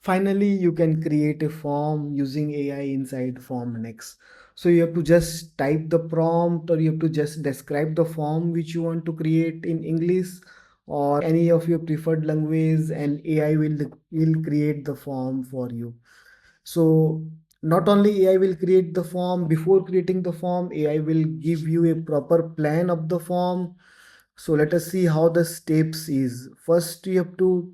Finally, you can create a form using AI inside FormNX. So you have to just type the prompt, or you have to just describe the form which you want to create in English or any of your preferred language, and AI will create the form for you. So not only AI will create the form, before creating the form, AI will give you a proper plan of the form. So let us see how the steps is. First, you have to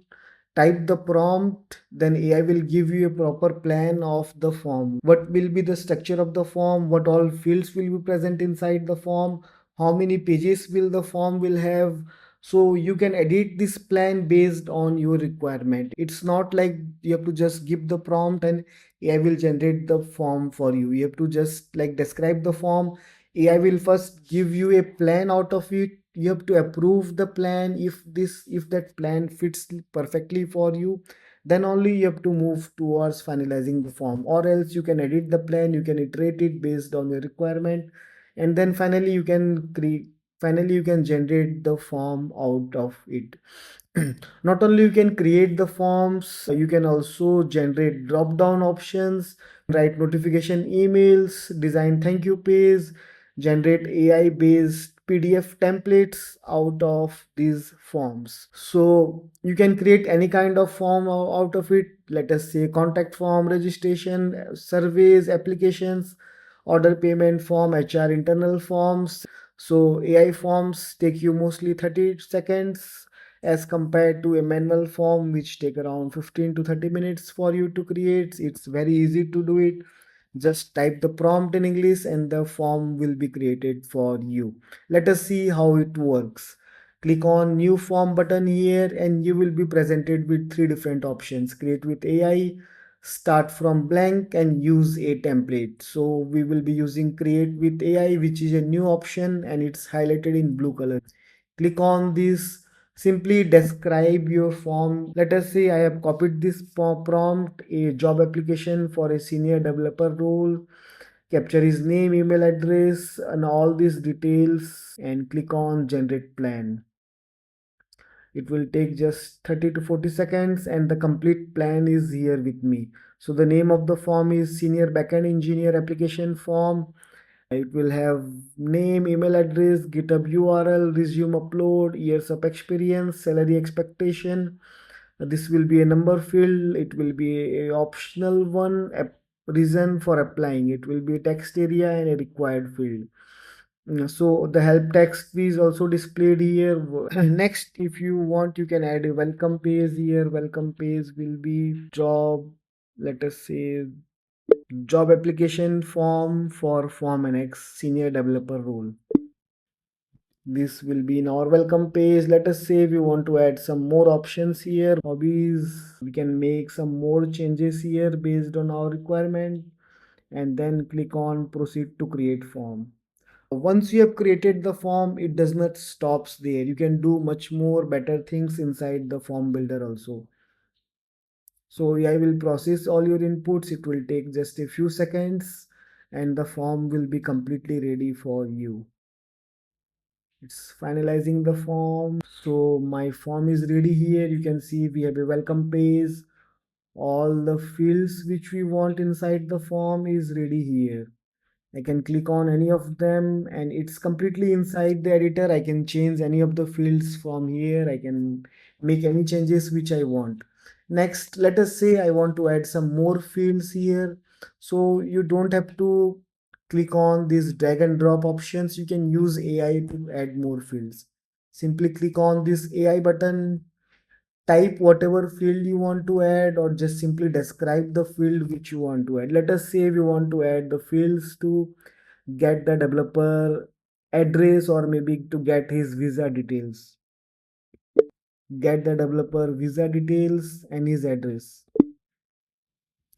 type the prompt, then AI will give you a proper plan of the form. What will be the structure of the form, what all fields will be present inside the form, how many pages will the form will have. So you can edit this plan based on your requirement. It's not like you have to just give the prompt and AI will generate the form for you. You have to just like describe the form. AI will first give you a plan out of it. You have to approve the plan. If that plan fits perfectly for you, then only you have to move towards finalizing the form, or else you can edit the plan, you can iterate it based on your requirement, and then finally you can generate the form out of it. Not only you can create the forms, you can also generate drop down options, write notification emails, design thank you page, generate AI based PDF templates out of these forms. So you can create any kind of form out of it. Let us say contact form, registration, surveys, applications, order payment form, HR internal forms. So AI forms take you mostly 30 seconds as compared to a manual form which take around 15 to 30 minutes for you to create. It's very easy to do it. Just type the prompt in English and the form will be created for you. Let us see how it works. Click on new form button here and you will be presented with three different options: create with AI, start from blank, and use a template. So we will be using create with AI, which is a new option and it's highlighted in blue color. Click on this. Simply describe your form. Let us say I have copied this prompt, a job application for a senior developer role. Capture his name, email address, and all these details, and click on generate plan. It will take just 30 to 40 seconds, and the complete plan is here with me. So the name of the form is senior backend engineer application form. It will have name, email address, GitHub URL, resume upload, years of experience, salary expectation. This will be a number field. It will be a optional one. A reason for applying. It will be a text area and a required field. So the help text is also displayed here. Next, if you want, you can add a welcome page here. Welcome page will be job. Let us say job application form for FormNX senior developer role. This will be in our welcome page. Let us say we want to add some more options here. Hobbies, we can make some more changes here based on our requirement, and then click on proceed to create form. Once you have created the form, it does not stops there. You can do much more better things inside the form builder also. So I will process all your inputs. It will take just a few seconds and the form will be completely ready for you. It's finalizing the form. So my form is ready here. You can see we have a welcome page. All the fields which we want inside the form is ready here. I can click on any of them and it's completely inside the editor. I can change any of the fields from here. I can make any changes which I want. Next, let us say I want to add some more fields here. So you don't have to click on these drag and drop options. You can use AI to add more fields. Simply click on this AI button, type whatever field you want to add, or just simply describe the field which you want to add. Let us say we want to add the fields to get the developer address, or maybe to get his visa details. Get the developer visa details and his address.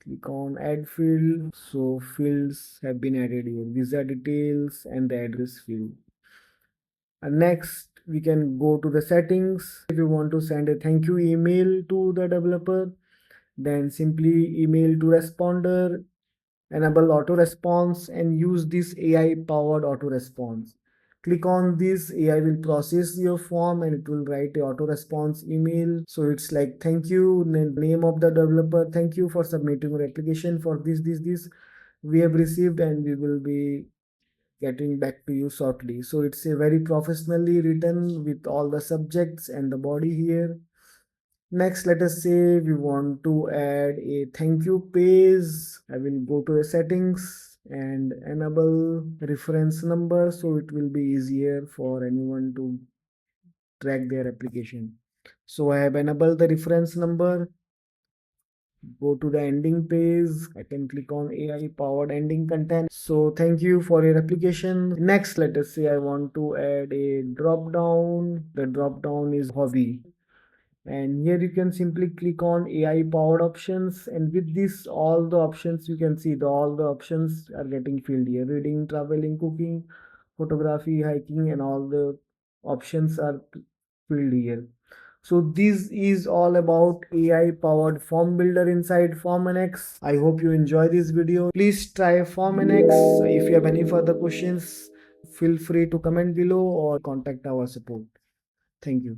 Click on add field. So fields have been added here: visa details and the address field. And next we can go to the settings. If you want to send a thank you email to the developer, then simply email to responder, enable auto response, and use this AI powered auto response. Click on this, AI will process your form and it will write a auto response email. So it's like, thank you, name of the developer, thank you for submitting your application for this we have received, and we will be getting back to you shortly. So it's a very professionally written with all the subjects and the body here. Next, let us say we want to add a thank you page. I will go to the settings and enable reference number, so it will be easier for anyone to track their application. So I have enabled the reference number. Go to the ending page. I can click on AI powered ending content. So thank you for your application. Next, let us say I want to add a drop down. The drop down is hobby, and here you can simply click on AI powered options, and with this all the options you can see, all the options are getting filled here: reading, traveling, cooking, photography, hiking, and all the options are filled here. So this is all about AI powered form builder inside FormNX. I hope you enjoy this video. Please try FormNX. If you have any further questions, feel free to comment below or contact our support. Thank you.